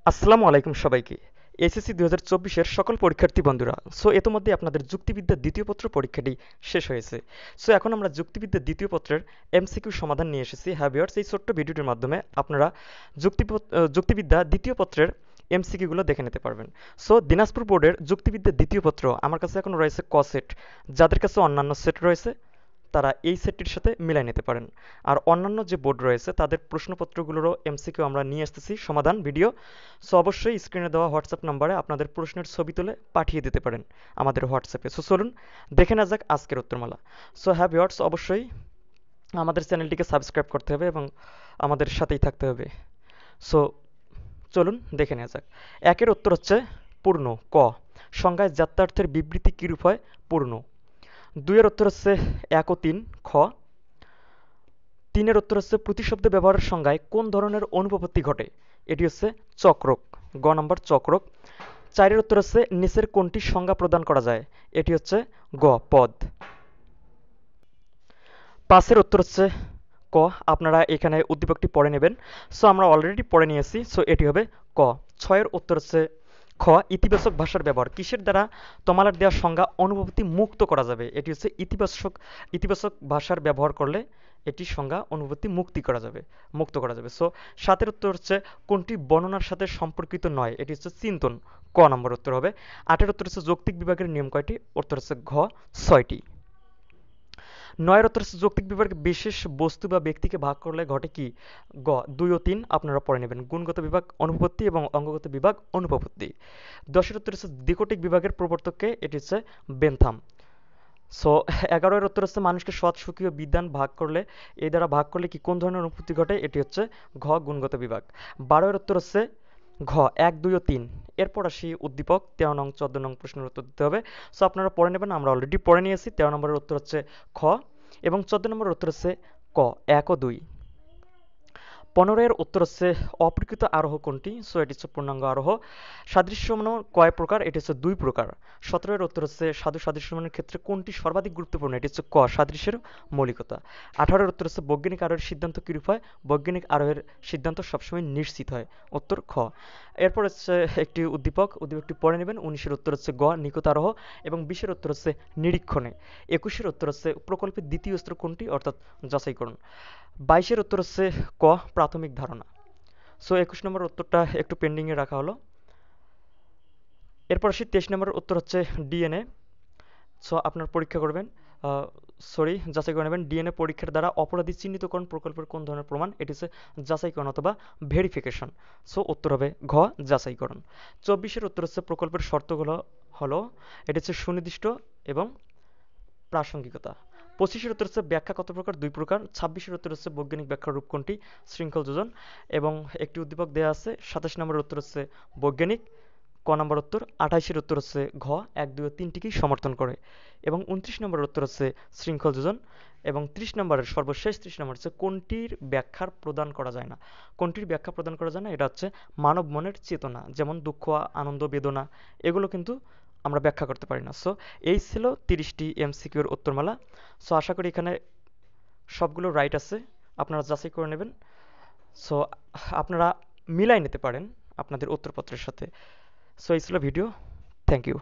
আসসালামু আলাইকুম সবাইকে। এইচএসসি 2024 এর সকল পরীক্ষার্থী বন্ধুরা, ইতোমধ্যে আপনাদের যুক্তিবিদ্যা দ্বিতীয় পত্র পরীক্ষাটি শেষ হয়েছে। এখন আমরা যুক্তিবিদ্যা দ্বিতীয় পত্রের এমসিকিউ সমাধান নিয়ে এসেছি। হ্যাঁ ভিউয়ার্স, এই ছোট্ট ভিডিওটির মাধ্যমে আপনারা যুক্তিবিদ্যা দ্বিতীয় পত্রের এমসিকিউগুলো দেখে নিতে পারবেন। দিনাজপুর বোর্ডের যুক্তিবিদ্যা দ্বিতীয় পত্র আমার কাছে এখন রয়েছে ক সেট। যাদের কাছে অন্যান্য সেট রয়েছে তারা এই সেটটির সাথে মিলাই নিতে পারেন। আর অন্যান্য যে বোর্ড রয়েছে তাদের প্রশ্নপত্রগুলোরও এমসিকিউ আমরা নিয়ে আসতেছি সমাধান ভিডিও। অবশ্যই স্ক্রিনে দেওয়া হোয়াটসঅ্যাপ নাম্বারে আপনাদের প্রশ্নের ছবি তুলে পাঠিয়ে দিতে পারেন আমাদের হোয়াটসঅ্যাপে। চলুন দেখে না যাক আজকের উত্তরমালা। হ্যাঁ ভিউয়ার্স, অবশ্যই আমাদের চ্যানেলটিকে সাবস্ক্রাইব করতে হবে এবং আমাদের সাথেই থাকতে হবে। সো চলুন দেখে নেওয়া যাক। একের উত্তর হচ্ছে পূর্ণ ক। সংজ্ঞায় যাত্রার্থের বিবৃতি কিরূপ হয়? পূর্ণ। দুইয়ের উত্তর হচ্ছে 1 ও 3 খ। তিনের উত্তর হচ্ছে প্রতিশব্দ ব্যবহারের সংজ্ঞায় কোন ধরনের অনুপপত্তি ঘটে? এটি হচ্ছে চক্রক, গ নম্বর চক্রক। চারের উত্তর হচ্ছে নিচের কোনটি সংজ্ঞা প্রদান করা যায়? এটি হচ্ছে গ পদ। পাঁচের উত্তর হচ্ছে ক। আপনারা এখানে উদ্দীপকটি পড়ে নেবেন। আমরা অলরেডি পড়ে নিয়েছি, এটি হবে ক। ছয়ের উত্তর হচ্ছে খ। ইতিবাচক ভাষার ব্যবহার কিসের দ্বারা তমালার দেওয়া সংজ্ঞা অনুপপত্তি মুক্ত করা যাবে? এটি হচ্ছে ইতিবাচক ভাষার ব্যবহার করলে এটি সংজ্ঞা অনুপপত্তি মুক্ত করা যাবে। সাতের উত্তর হচ্ছে কোনটি বর্ণনার সাথে সম্পর্কিত নয়? এটি হচ্ছে চিন্তন, ক নম্বর উত্তর হবে। আটের উত্তর হচ্ছে যৌক্তিক বিভাগের নিয়ম কয়টি? উত্তর হচ্ছে ঘ 6টি। নয়ের উত্তর হচ্ছে যৌক্তিক বিভাগে বিশেষ বস্তু বা ব্যক্তিকে ভাগ করলে ঘটে কি? গ 2 ও 3 আপনারা পড়ে নেবেন। গুণগত বিভাগ অনুপপত্তি এবং অঙ্গগত বিভাগ অনুপপত্তি। 10-এর উত্তর হচ্ছে দ্বিকোটিক বিভাগের প্রবর্তককে, এটি হচ্ছে বেনথাম। 11-এর উত্তর হচ্ছে মানুষকে সৎ সুখী ও বিদ্বান ভাগ করলে, এই দ্বারা ভাগ করলে কি কোন ধরনের অনুপপত্তি ঘটে? এটি হচ্ছে ঘ গুণগত বিভাগ। 12-এর উত্তর হচ্ছে ঘ 1, 2 ও 3। এরপর আসি উদ্দীপক 13 নং 14 নং প্রশ্নের উত্তর দিতে হবে। আপনারা পড়ে নেবেন, আমরা অলরেডি পড়ে নিয়েছি। 13 নম্বরের উত্তর হচ্ছে খ এবং 14 নম্বরের উত্তর হচ্ছে ক 1 ও 2। 15-এর উত্তর হচ্ছে অপ্রকৃত আরোহ কোনটি? এটি হচ্ছে পূর্ণাঙ্গ আরোহ। সাদৃশ্যমান কয় প্রকার? এটি হচ্ছে 2 প্রকার। 17-এর উত্তর হচ্ছে সাধু সাদৃশ্যমানের ক্ষেত্রে কোনটি সর্বাধিক গুরুত্বপূর্ণ? এটি হচ্ছে ক সাদৃশ্যের মৌলিকতা। 18-এর উত্তর হচ্ছে বৈজ্ঞানিক আরোহের সিদ্ধান্ত কিরূপ হয়? বৈজ্ঞানিক আরোহের সিদ্ধান্ত সবসময় নিশ্চিত হয়, উত্তর খ। এরপর হচ্ছে একটি উদ্দীপকটি পড়ে নেবেন। 19-এর উত্তর হচ্ছে গ নিকট আরোহ এবং 20-এর উত্তর হচ্ছে নিরীক্ষণে। 21-এর উত্তর হচ্ছে প্রকল্পের দ্বিতীয় স্তর কোনটি? অর্থাৎ যাচাইকরণ। 22-এর উত্তর হচ্ছে ক প্রাথমিক ধারণা। 21 নম্বর উত্তরটা একটু পেন্ডিংয়ে রাখা হলো। এরপর আসি 23 নম্বরের উত্তর হচ্ছে ডিএনএ। আপনার পরীক্ষা করবেন, যাচাই করে নেবেন ডিএনএ পরীক্ষার দ্বারা অপরাধী চিহ্নিতকরণ প্রকল্পের কোন ধরনের প্রমাণ? এটি হচ্ছে যাচাইকরণ অথবা ভেরিফিকেশন। উত্তর হবে ঘ যাচাইকরণ। 24-এর উত্তর হচ্ছে প্রকল্পের শর্তগুলো হলো, এটি হচ্ছে সুনির্দিষ্ট এবং প্রাসঙ্গিকতা। 25-এর উত্তর হচ্ছে ব্যাখ্যা কত প্রকার? 2 প্রকার। 26-এর উত্তর হচ্ছে বৈজ্ঞানিক ব্যাখ্যার রূপ কোনটি? শৃঙ্খল যোজন। এবং একটি উদ্দীপক দেওয়া আছে। 27 নম্বরের উত্তর হচ্ছে বৈজ্ঞানিক, ক নম্বর উত্তর। 28-এর উত্তর হচ্ছে ঘ 1, 2 ও 3টিকেই সমর্থন করে। এবং 29 নম্বরের উত্তর হচ্ছে শৃঙ্খল যোজন। এবং 30 নম্বরের সর্বশেষ 30 নম্বর হচ্ছে কোনটির ব্যাখ্যার প্রদান করা যায় না? কোনটির ব্যাখ্যা প্রদান করা যায় না? এটা হচ্ছে মানব মনের চেতনা, যেমন দুঃখ, আনন্দ, বেদনা, এগুলো কিন্তু আমরা ব্যাখ্যা করতে পারি না। এই ছিল 30টি এমসিকিউর উত্তরমালা। আশা করি এখানে সবগুলো রাইট আছে, আপনারা যাচাই করে নেবেন। আপনারা মিলাই নিতে পারেন আপনাদের উত্তরপত্রের সাথে। এই ছিল ভিডিও। Thank you.